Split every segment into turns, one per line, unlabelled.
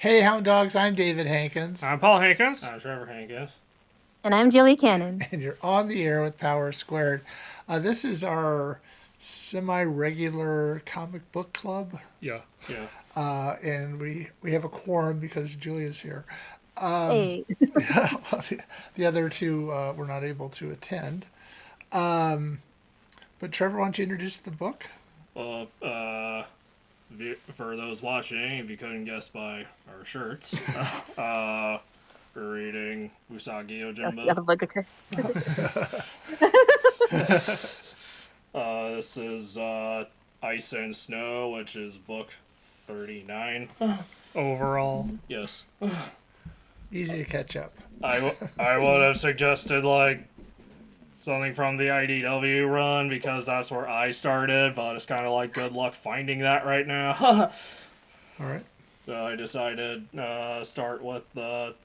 Hey, Hound Dogs, I'm David Hankins,
I'm Paul Hankins.
I'm Trevor Hankins.
And I'm Jilly Cannon.
and you're on the air with Power Squared. This is our semi regular comic book club,
Yeah.
Yeah.
and we have a quorum because Julia's here.
Hey.
The other two were not able to attend. But Trevor, why don't you introduce the book?
Well, for those watching, if you couldn't guess by our shirts, we're reading Usagi
Yeah, the
Yojimbo.
book, okay.
This is Ice and Snow, which is book 39.
Overall.
Yes.
Easy to catch up.
I would have suggested, like, something from the IDW run because that's where I started, but it's kind of like good luck finding that right now.
All right.
So I decided start with the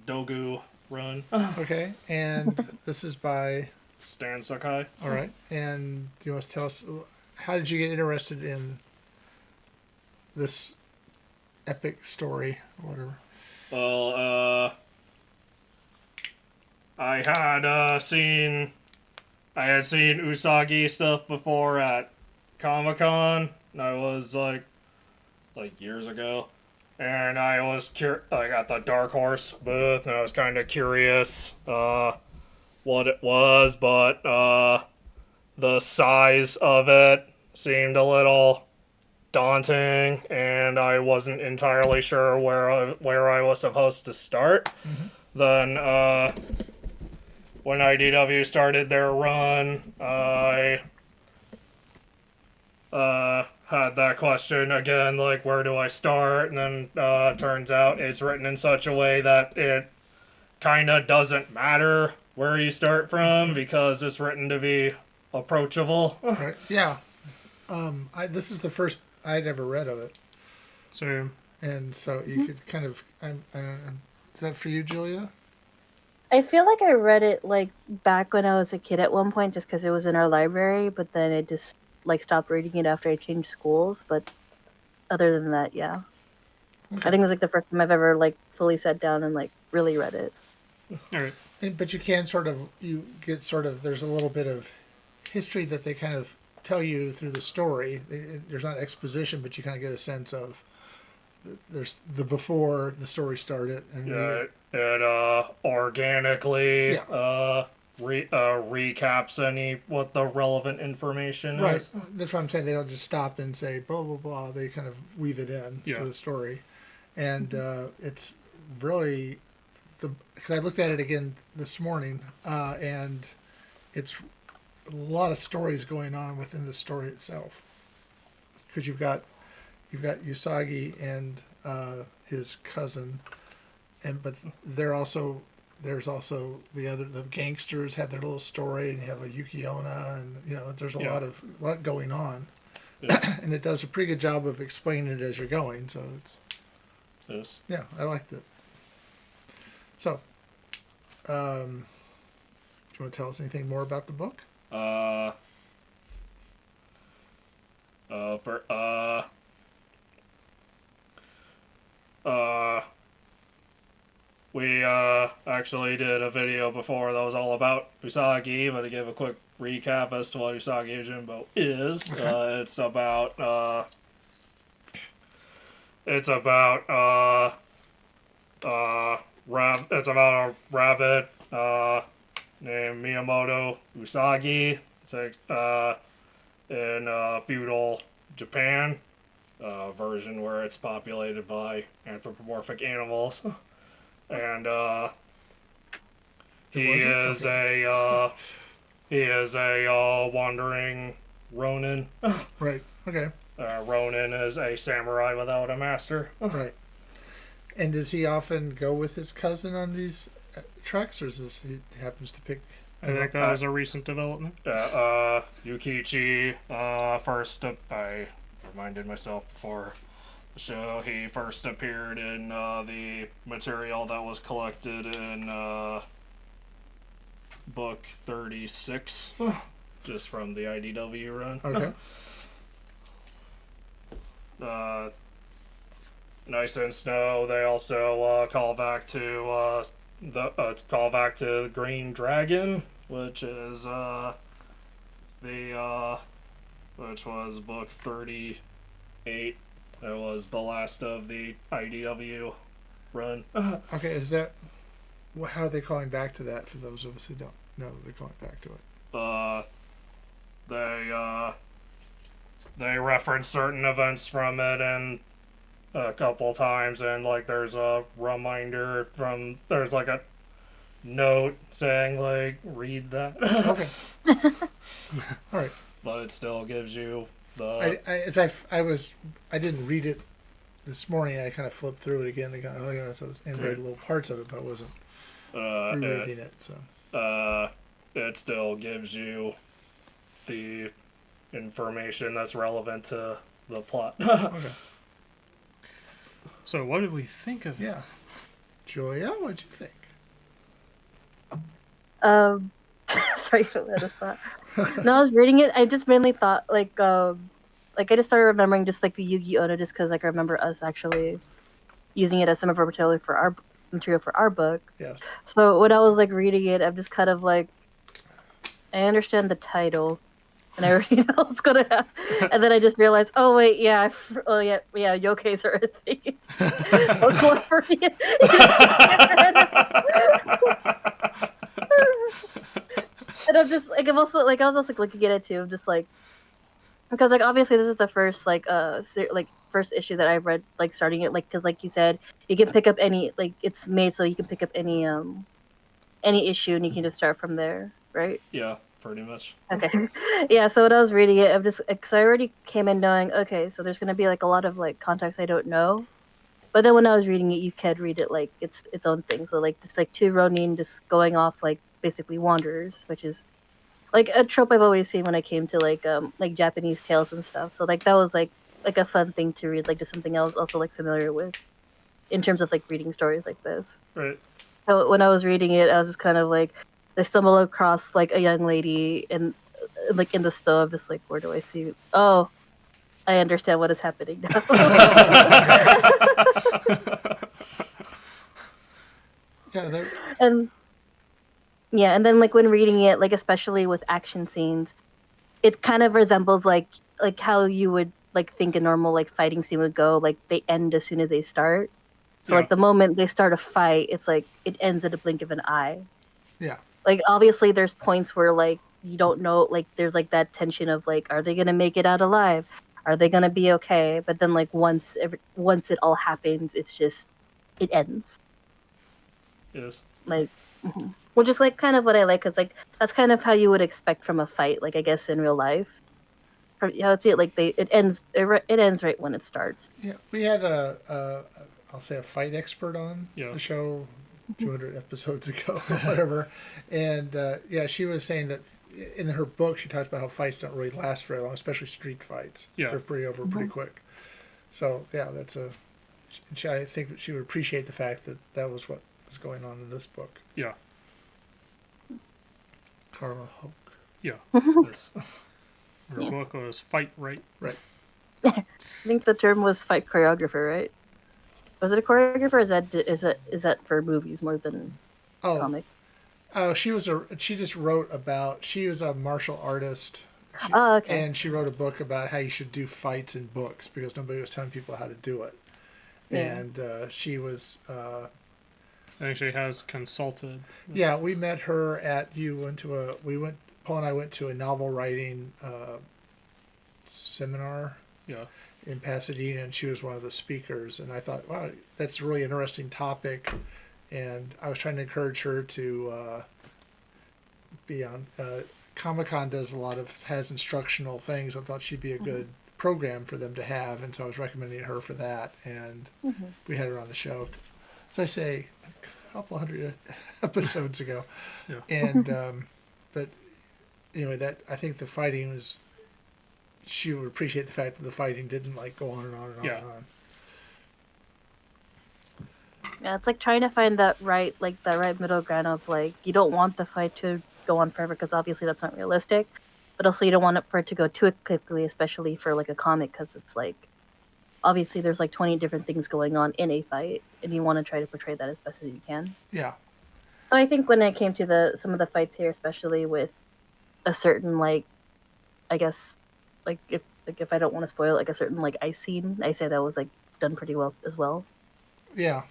Dogu run.
Okay. And this is by.
Stan Sakai.
All right. And do you want to tell us how did you get interested in this epic story or whatever?
Well, I had seen Usagi stuff before at Comic-Con. I was like years ago, and I was at the Dark Horse booth, and I was kind of curious what it was, but the size of it seemed a little daunting, and I wasn't entirely sure where I was supposed to start.
Mm-hmm.
Then when IDW started their run, I had that question again, like, where do I start? And then turns out it's written in such a way that it kind of doesn't matter where you start from because it's written to be approachable.
Right. Yeah. This is the first I'd ever read of it,
So,
and so you could kind of. Is that for you, Julia?
I feel like I read it like back when I was a kid at one point just because it was in our library, but then I just like stopped reading it after I changed schools. But other than that, yeah.
Okay.
I think it was like the first time I've ever like fully sat down and like really read it.
all right.
But you can you get there's a little bit of history that they kind of tell you through the story. There's not exposition, but you kind of get a sense of there's the before the story started. And
Yeah, it organically
Yeah.
recaps what the relevant information
Right.
is.
That's what I'm saying. They don't just stop and say blah blah blah. They kind of weave it in
Yeah.
to the story, and it's really because I looked at it again this morning, and it's a lot of stories going on within the story itself. Because you've got Usagi and his cousin, but there's also the gangsters have their little story, and you have a Yukiona, and there's a lot going on,
Yes.
and it does a pretty good job of explaining it as you're going. So
Yes.
yeah, I liked it. So, do you want to tell us anything more about the book?
For we actually did a video before that was all about Usagi, but to give a quick recap as to what Usagi Yojimbo is,
Okay.
it's about a rabbit named Miyamoto Usagi. It's in feudal Japan, version where it's populated by anthropomorphic animals, and he is a wandering Ronin.
Right. Okay.
Ronin is a samurai without a master.
Right. And does he often go with his cousin on these treks, or is this he happens to pick?
I think that was a recent development.
Yukichi I reminded myself before the show, he first appeared in the material that was collected in book 36, just from the IDW run.
Okay.
Nice and Snow. They also call back to the Green Dragon, which is the which was book 38. It was the last of the IDW run.
Okay, is that how are they calling back to that? For those of us who don't know, they're calling back to it.
They reference certain events from it and a couple times, and like there's a reminder from there's like a note saying like read that.
Okay. All right.
But it still gives you
I
the
I didn't read it this morning. I kind of flipped through it again and got and read little parts of it, but I wasn't rereading it. So
it still gives you the information that's relevant to the plot.
okay.
So what did we think of it?
Yeah. Julia, what'd you think?
Sorry for that spot. No, I was reading it. I just mainly thought like I just started remembering just like the Yugi Ono just because like I remember us actually using it as some of our material for our book.
Yes.
So when I was like reading it, I'm just kind of like, I understand the title, and I already know what's gonna happen. And then I just realized, oh wait, yeah, yokais are a thing. And I'm just like, I was also like looking at it too. I'm just like, because like obviously this is the first first issue that I read like starting it, like because like you said, you can pick up any, like it's made so you can pick up any issue and you can just start from there, right?
Yeah, pretty much.
Okay. Yeah, so when I was reading it, I'm just because I already came in knowing, okay, so there's gonna be like a lot of like context I don't know, but then when I was reading it, you can read it like it's its own thing. So like just like two Ronin just going off like basically wanderers, which is like a trope I've always seen when I came to like Japanese tales and stuff. So like that was like a fun thing to read, like just something I was also like familiar with in terms of like reading stories like this.
Right.
So when I was reading it, I was just kind of like, I stumble across like a young lady and like in the stove, just like, where do I see? Oh, I understand what is happening now.
Yeah.
And yeah, and then like when reading it, like especially with action scenes, it kind of resembles like how you would like think a normal like fighting scene would go. Like they end as soon as they start. So
Yeah.
like the moment they start a fight, it's like it ends in a blink of an eye.
Yeah.
Like obviously there's points where like you don't know, like there's like that tension of like, are they gonna make it out alive? Are they gonna be okay? But then like once it all happens, it's just it ends.
Yes.
Like, which is like kind of what I like, because like that's kind of how you would expect from a fight. Like I guess in real life, how it's it like it ends right when it starts.
Yeah. We had I'll say a fight expert on
Yeah.
the show 200 episodes ago, whatever. And yeah, she was saying that in her book, she talks about how fights don't really last very long, especially street fights.
Yeah.
They're pretty over pretty quick. So yeah, I think she would appreciate the fact that that was what was going on in this book.
Yeah.
Carla Hoke.
Yeah.
Yes.
Her book was Fight Right.
Right.
I think the term was fight choreographer, right? Was it a choreographer? Or is that for movies more than comics?
Oh, she just wrote about. She was a martial artist.
Oh, okay.
And she wrote a book about how you should do fights in books because nobody was telling people how to do it.
Yeah.
And she was.
I think she has consulted.
Yeah, we met her at. Paul and I went to a novel writing seminar.
Yeah.
In Pasadena, and she was one of the speakers. And I thought, wow, that's a really interesting topic. And I was trying to encourage her to be on. Comic-Con has instructional things. I thought she'd be a good program for them to have, and so I was recommending her for that. And we had her on the show, as I say, a couple hundred episodes ago.
Yeah.
And but anyway, that I think the fighting was. She would appreciate the fact that the fighting didn't like go on and on and on and on.
Yeah, it's like trying to find that right middle ground of like you don't want the fight to go on forever because obviously that's not realistic, but also you don't want it for it to go too quickly, especially for like a comic because it's like obviously there's like 20 different things going on in a fight, and you want to try to portray that as best as you can.
Yeah.
So I think when it came to some of the fights here, especially with a certain like, I guess, if I don't want to spoil like a certain like ice scene, I say that was like done pretty well as well.
Yeah.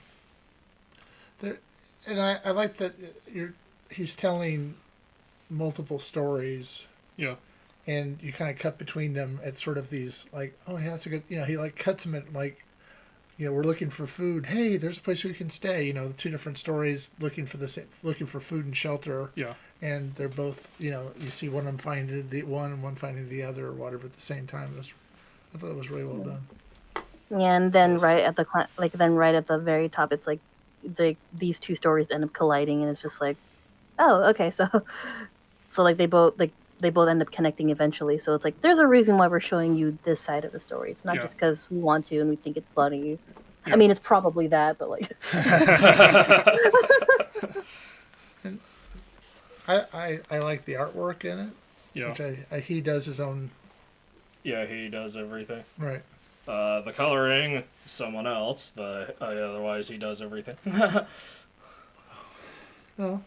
There, and I like that he's telling multiple stories,
Yeah.
and you kind of cut between them at sort of these like, oh yeah, that's a good, he like cuts them at like, we're looking for food. Hey, there's a place we can stay. The two different stories looking for food and shelter.
Yeah.
And they're both, you see one of them finding the one and one finding the other or whatever at the same time. I thought it was really well done.
And then right at the very top, it's like these two stories end up colliding, and it's just like, oh, okay, so like they both end up connecting eventually. So it's like there's a reason why we're showing you this side of the story. It's not just because we want to and we think it's funny.
Yeah.
I mean, it's probably that, but like.
And I like the artwork in it.
Yeah.
Which he does his own.
Yeah, he does everything.
Right.
The coloring, someone else, but otherwise he does everything.
Well,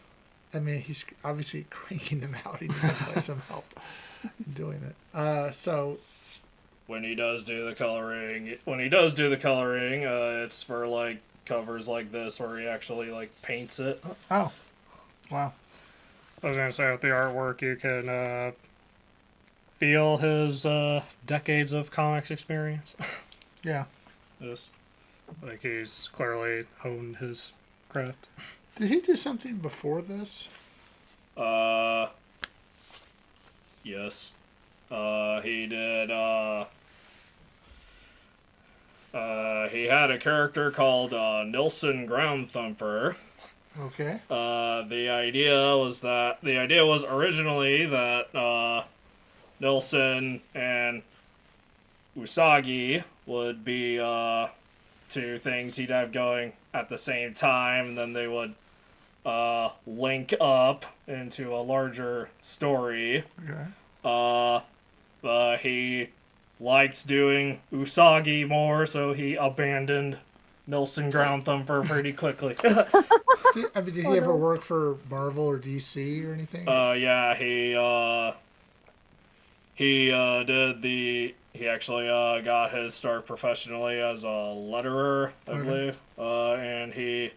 I mean, he's obviously cranking them out. He needs to play some help in doing it. So
when he does do the coloring, it's for like covers like this where he actually like paints it.
Oh, wow.
I was gonna say with the artwork, you can feel his decades of comics experience.
Yeah.
Yes.
Like he's clearly honed his craft.
Did he do something before this?
Yes. He did, he had a character called, Nilsson Ground Thumper.
Okay.
The idea was originally that, Nilsson and Usagi would be, two things he'd have going at the same time, and then they would, link up into a larger story.
Okay.
But he liked doing Usagi more, so he abandoned Nilsson Ground Thumper pretty quickly.
Did he ever work for Marvel or DC or anything?
Yeah, he actually got his start professionally as a letterer, I believe. And he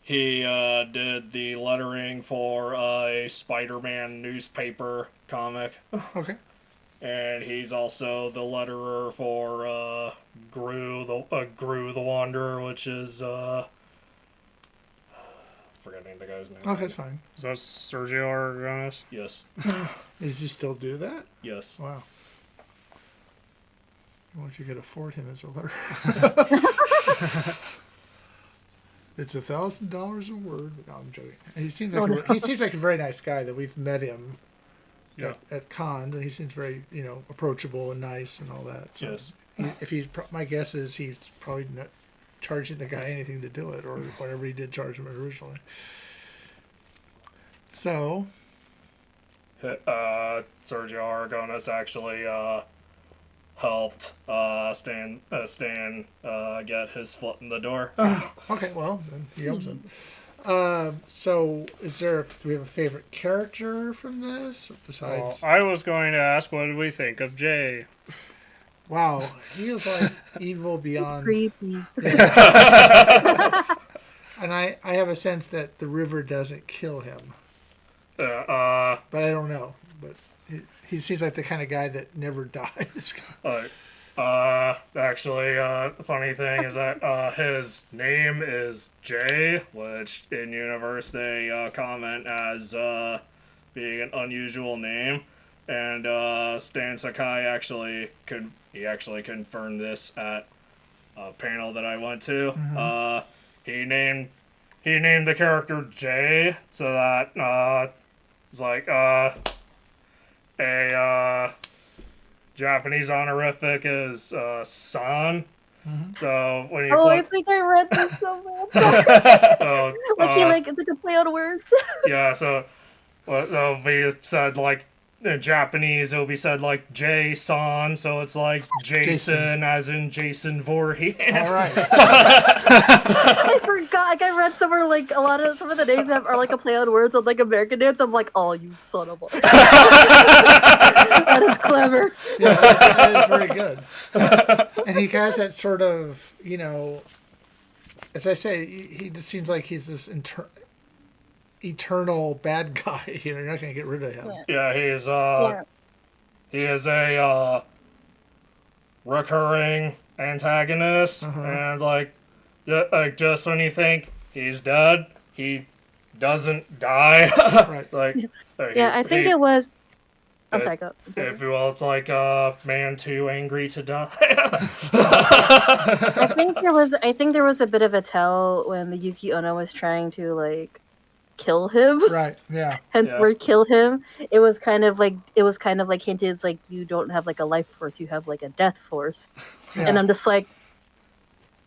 did the lettering for a Spider-Man newspaper comic.
Okay.
And he's also the letterer for Gru the Wanderer, which is forgetting the guy's name.
Okay, that's fine.
Is that Sergio Aragonés?
Yes.
Does he still do that?
Yes.
Wow. I wonder if you could afford him as a letter. It's $1,000 a word. No, I'm joking. And he seems like a very nice guy that we've met him at cons, and he seems very approachable and nice and all that. So
Yes.
My guess is he's probably not charging the guy anything to do it, or whatever he did charge him originally. So.
Sergio Aragonés actually helped Stan get his foot in the door.
Okay, well, then he owes him. So, do we have a favorite character from this besides?
Well, I was going to ask, what did we think of Jay?
Wow, he was like evil beyond.
Creepy.
Yeah. And I have a sense that the river doesn't kill him, but I don't know. But he seems like the kind of guy that never dies.
Actually, the funny thing is that his name is Jay, which in universe they comment as being an unusual name, and Stan Sakai actually confirmed this at a panel that I went to.
Mm-hmm.
He named the character Jay so that it's like a Japanese honorific is san.
Mm-hmm.
So when you
I think I read this somewhere. It's like a play on words.
yeah, so he said like in Japanese it'll be said like J-san, so it's like Jason. As in Jason Voorhees.
All right.
I forgot. Like, I read somewhere like some of the names are like a play on words on like American names. I'm like, oh, you son of a. That is clever.
Yeah, that is very good. And he has that sort of, as I say, he just seems like he's this eternal bad guy. You're not going to get rid of him.
Yeah, he is a recurring antagonist, and like just when you think he's dead, he doesn't die.
Right.
I think it was. I'm sorry, go.
If you will, it's like man too angry to die.
I think there was a bit of a tell when the Yuki Ono was trying to like kill him.
Right. Yeah.
Hence word kill him. It was kind of like hinted it's like you don't have like a life force, you have like a death force.
Yeah.
And I'm just like,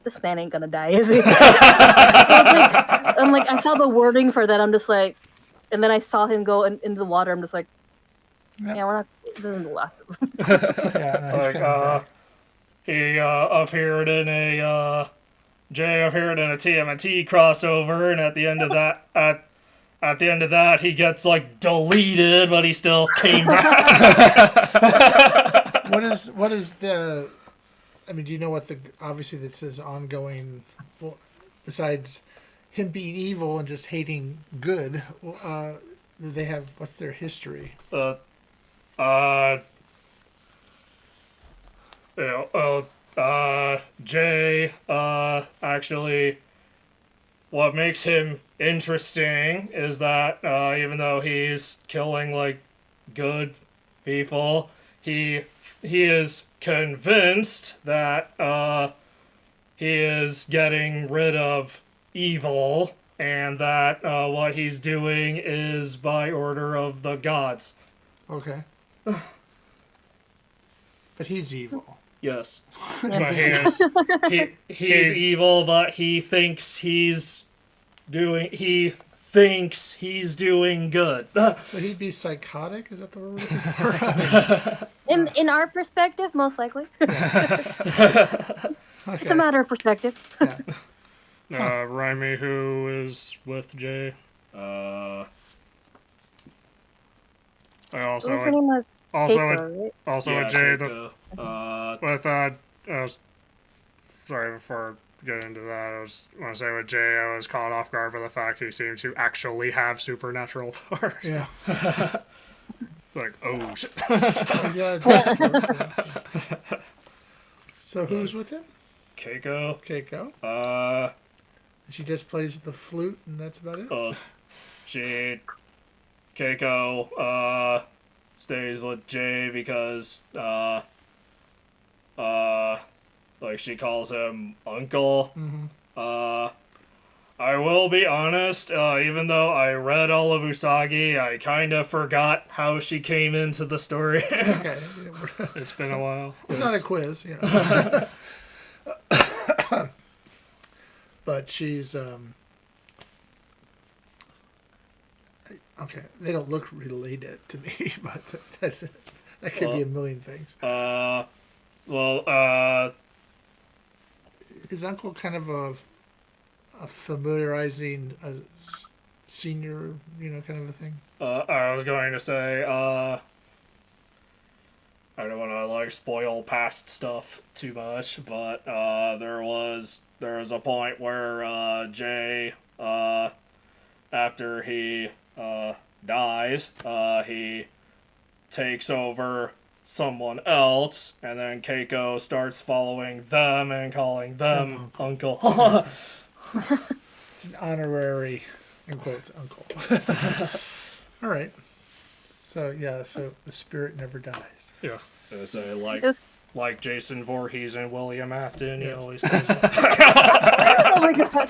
this man ain't gonna die, is he? I'm like, I saw the wording for that. I'm just like, and then I saw him go into the water. I'm just like, yeah, we're not. This isn't the last of them.
Yeah. No, he's
Like
kind of
he appeared in a Jay appeared in a TMNT crossover, and at the end of that, at the end of that, he gets like deleted, but he still came back.
What is the? I mean, do you know what obviously this is ongoing? Well, besides him being evil and just hating good, do they have what's their history?
Jay, actually, what makes him interesting is that even though he's killing like good people, he is convinced that he is getting rid of evil, and that what he's doing is by order of the gods.
Okay. But he's evil.
Yes.
Yeah.
But he's evil, but he thinks he's doing good.
So he'd be psychotic? Is that the word we're looking for?
In our perspective, most likely.
Okay.
It's a matter of perspective.
Yeah.
Remind me who is with Jay.
Uh,
I
What was her name? Was Keiko, right?
also
yeah,
with Jay
Keiko.
sorry, before I get into that, I was want to say with Jay, I was caught off guard by the fact he seemed to actually have supernatural powers.
Yeah.
Like, oh shit.
Yeah. So who's with him?
Keiko.
Keiko. She just plays the flute, and that's about it.
Keiko stays with Jay because like she calls him uncle.
Mm-hmm.
I will be honest, even though I read all of Usagi, I kind of forgot how she came into the story.
Okay.
It's been a while.
It's not a quiz, But she's okay. They don't look related to me, but that could be a million things. Is Uncle kind of a familiarizing a senior, kind of a thing?
I was going to say, I don't want to like spoil past stuff too much, but there was a point where Jay, after he dies, he takes over someone else, and then Keiko starts following them and calling them uncle.
It's an honorary, in quotes, uncle. All right. So the spirit never dies.
Yeah.
So like Jason Voorhees and William Afton, he always calls them.
Oh my god!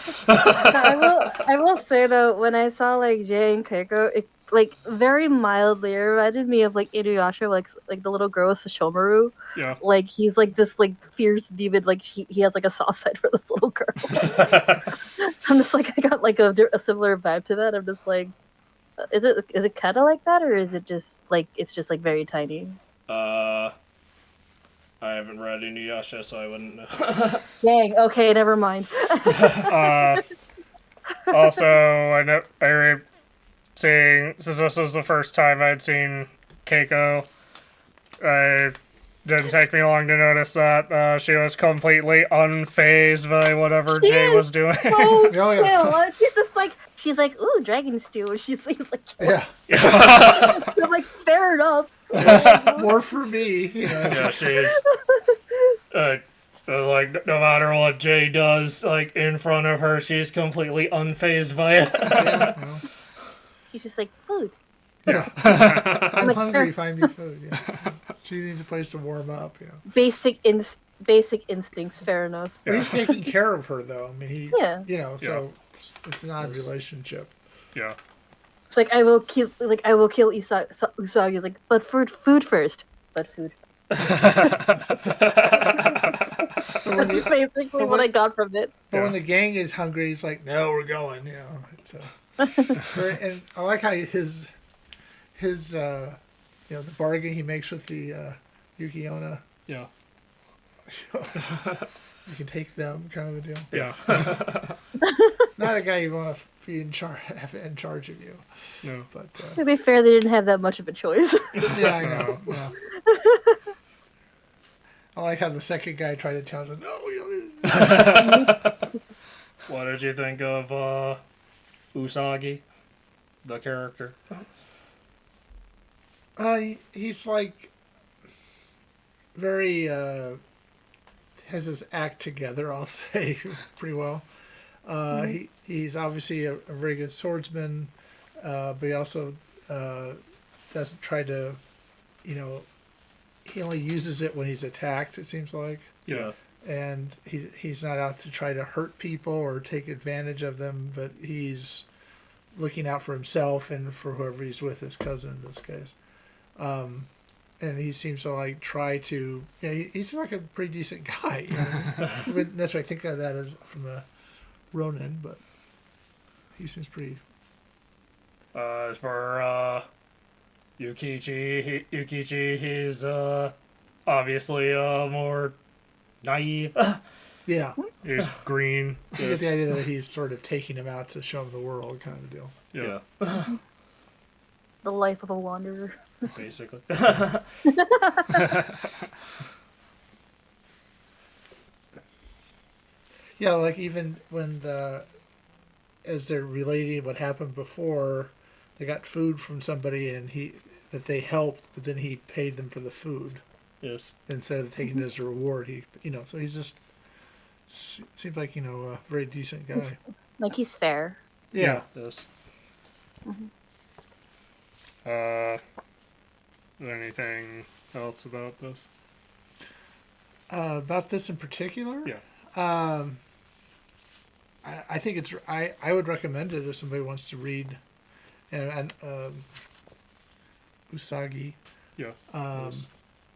I will say though, when I saw like Jay and Keiko, it like very mildly reminded me of like Inuyasha, like the little girl with Sesshomaru.
Yeah.
Like he's like this like fierce demon, like he has like a soft side for this little girl. I'm just like I got like a similar vibe to that. I'm just like, Is it kind of like that, or is it just like it's just like very tiny?
I haven't read Inuyasha, so I wouldn't know.
Dang. Okay, never mind.
Also, I remember seeing, since this was the first time I'd seen Keiko, it didn't take me long to notice that she was completely unfazed by whatever
She
Jay
is
was doing.
So
Oh, yeah.
chill. She's like, ooh, dragon stew. She's like,
Yeah.
I'm like, fair enough.
More for me. You know.
Yeah, she's like no matter what Jay does, like in front of her, she's completely unfazed by it.
Yeah. You know.
She's just like, food.
Yeah. I'm
like,
hungry. Find me food. Yeah. She needs a place to warm up. You know.
Basic instincts. Fair enough.
But he's taking care of her, though. I mean, he.
Yeah.
You know, so it's an odd relationship.
Yeah.
It's like I will kill Usagi. Like, but food first. But food. That's basically what I got from it.
But when the gang is hungry, he's like, "No, we're going." You know. So, and I like how his you know, the bargain he makes with the Yukiona.
Yeah.
You can take them, kind of a deal.
Yeah.
Not a guy you want to be in charge of you.
No.
But
To be fair, they didn't have that much of a choice.
yeah, I know. Yeah. I like how the second guy tried to tell him, "No, you don't."
What did you think of Usagi, the character?
He's like very has his act together. I'll say pretty well. He's obviously a very good swordsman, but he also doesn't try to, you know, he only uses it when he's attacked. It seems like,
Yeah.
and he's not out to try to hurt people or take advantage of them, but he's looking out for himself and for whoever he's with, his cousin in this case. And he seems to like try to. Yeah, he's like a pretty decent guy. You know? I wouldn't necessarily think of that as from the Ronin, but he seems pretty.
As for Yukichi, he's obviously more naive.
Yeah,
He's green.
you get the idea that he's sort of taking him out to show him the world, kind of a deal.
Yeah.
The life of a wanderer.
Basically.
Yeah, like even when as they're relating what happened before, they got food from somebody and that they helped, but then he paid them for the food
Yes.
instead of taking it as a reward. So he's just seems like a very decent guy.
Like he's fair.
Yeah.
Yes.
Is there anything else about this?
About this in particular,
Yeah.
I think I would recommend it if somebody wants to read, and Usagi.
Yeah.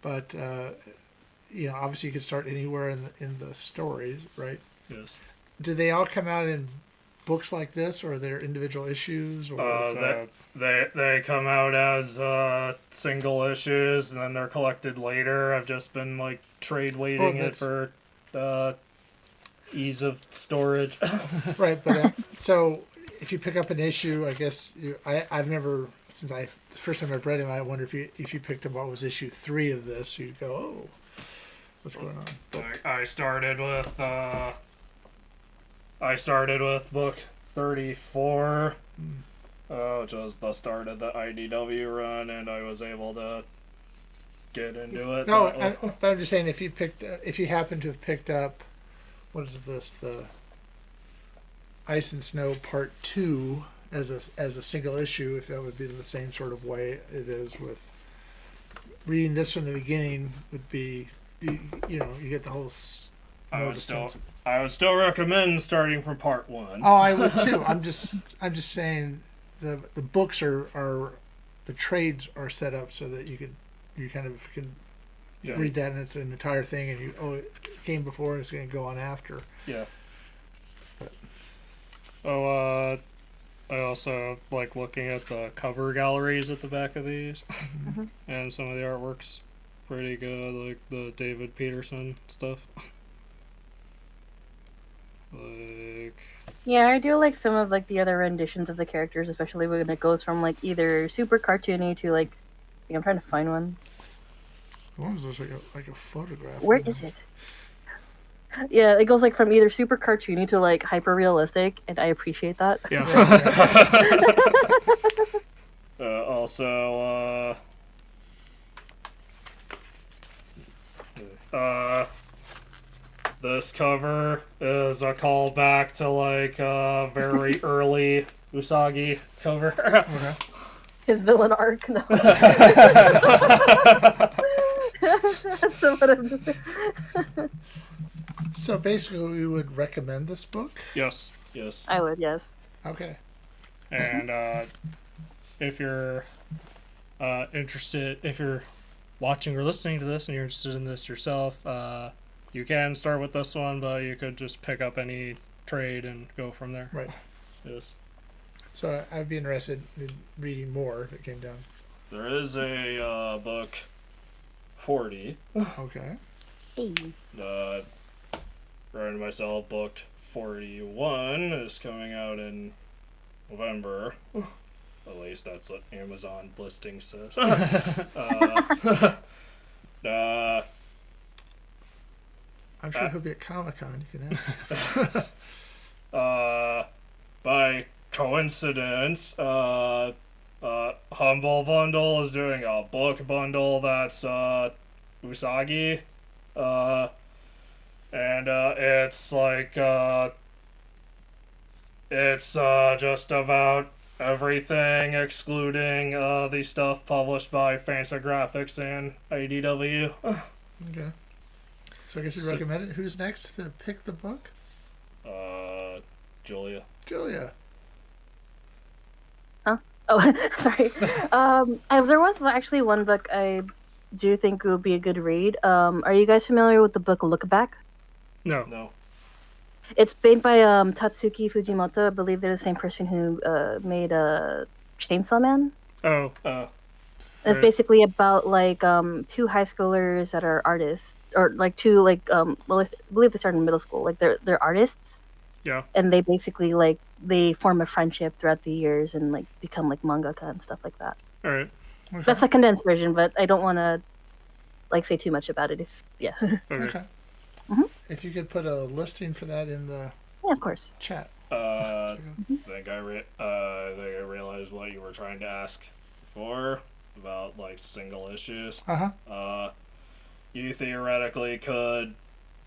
But obviously you could start anywhere in the stories, right?
Yes.
Do they all come out in books like this, or are there individual issues? Or
They come out as single issues, and then they're collected later. I've just been like trade weighting it for ease of storage.
right? But so if you pick up an issue, I guess I've never the first time I've read him, I wonder if you picked up what was issue 3 of this, you'd go, oh, what's going on? But,
I started with book 34. Which was the start of the IDW run, and I was able to get into it.
no, I'm just saying if you happen to have picked up, what is this, the Ice and Snow Part 2 as a single issue, if that would be the same sort of way it is with reading this from the beginning, would be you get the whole.
I would still recommend starting from part 1.
Oh, I would too. I'm just saying the books are the trades are set up so that you kind of can read that and it's an entire thing, and it came before and it's going to go on after.
Yeah.
Oh, I also like looking at the cover galleries at the back of these,
Mhm.
and some of the artwork's pretty good, like the David Peterson stuff. Like,
Yeah, I do like some of like the other renditions of the characters, especially when it goes from like either super cartoony to like, I'm trying to find one.
One was just like a photograph.
Where is it? Yeah, it goes like from either super cartoony to like hyper realistic, and I appreciate that.
yeah.
Also, this cover is a callback to like a very early Usagi cover.
Okay.
His villain arc. No. So what I'm just-
So basically, we would recommend this book.
Yes.
Yes.
I would, yes.
Okay.
And if you're interested, if you're watching or listening to this and you're interested in this yourself, you can start with this one, but you could just pick up any trade and go from there.
Right.
Yes.
So I'd be interested in reading more if it came down.
There is a book 40.
Okay.
Hey.
Writing myself, book 41 is coming out in November. At least that's what Amazon listing says.
I'm sure he'll be at Comic-Con. You can ask.
By coincidence, Humble Bundle is doing a book bundle that's Usagi, and it's like it's just about everything excluding the stuff published by Fantagraphics and IDW.
Okay. So I guess you recommend it. Who's next to pick the book?
Julia.
Julia.
Oh, sorry. There was actually one book I do think would be a good read. Are you guys familiar with the book Look Back?
No.
No.
It's made by Tatsuki Fujimoto. I believe they're the same person who made Chainsaw Man.
Oh.
It's
Right.
basically about like two high schoolers that are artists, or like two like well, I believe they started in middle school. Like they're artists,
Yeah.
and they basically like they form a friendship throughout the years and like become like mangaka and stuff like that.
All right.
Okay.
That's a condensed version, but I don't want to like say too much about it. If yeah,
Okay.
Okay.
Mhm.
If you could put a listing for that in the
yeah, of course.
chat.
I think I realized what you were trying to ask before about like single issues.
Uh-huh.
You theoretically could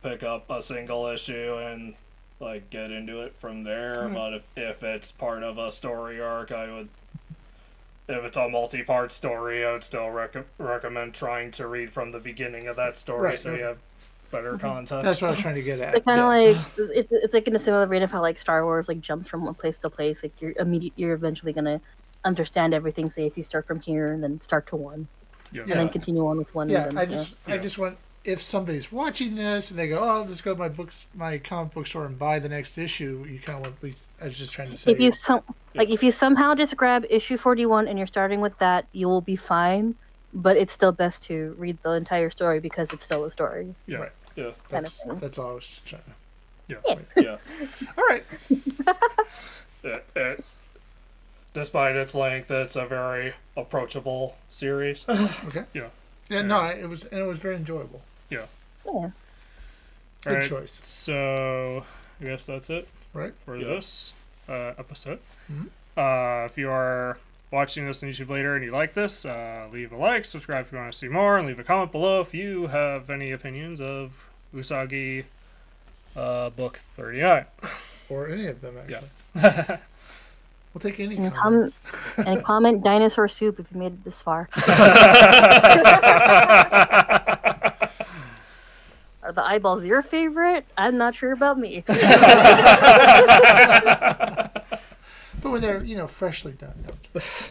pick up a single issue and like get into it from there,
Mhm.
but if it's part of a story arc, if it's a multi-part story, I would still recommend trying to read from the beginning of that story
Right,
so
okay.
you have better context.
That's what I was trying to get at.
It's kind of
Yeah.
like it's like in a similar vein of how like Star Wars like jumps from one place to place. Like you're eventually gonna understand everything. Say if you start from here and then start to one,
Yeah.
and then continue on with one.
Yeah,
and then,
I just want, if somebody's watching this and they go, "Oh, let's go to my comic book store and buy the next issue," you kind of want, at least, I was just trying to say.
If you somehow just grab issue 41 and you're starting with that, you will be fine. But it's still best to read the entire story because it's still a story.
Yeah.
Right.
Yeah.
kind of thing.
That's all I was trying to.
Yeah.
All right.
Despite its length, it's a very approachable series.
Okay.
Yeah.
Yeah. No, it was very enjoyable.
Yeah.
All
Good
right.
choice.
So I guess that's it
Right.
for
Yeah.
this episode.
Mhm.
If you are watching this on YouTube later and you like this, leave a like, subscribe if you want to see more, and leave a comment below if you have any opinions of Usagi book 39.
Or any of them, actually.
Yeah.
We'll take any
And
comments.
And comment dinosaur soup if you made it this far. Are the eyeballs your favorite? I'm not sure about me.
But when they're, freshly done.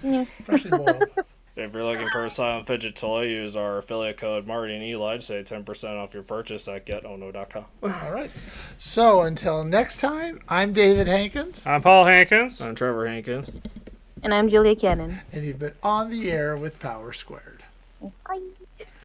Yeah.
Freshly boiled.
If you're looking for a silent fidget toy, use our affiliate code Marty and Eli to save 10% off your purchase at getono.com.
All right. So until next time, I'm David Hankins,
I'm Paul Hankins.
I'm Trevor Hankins.
And I'm Julia Cannon.
and you've been on the air with Power Squared.
Bye.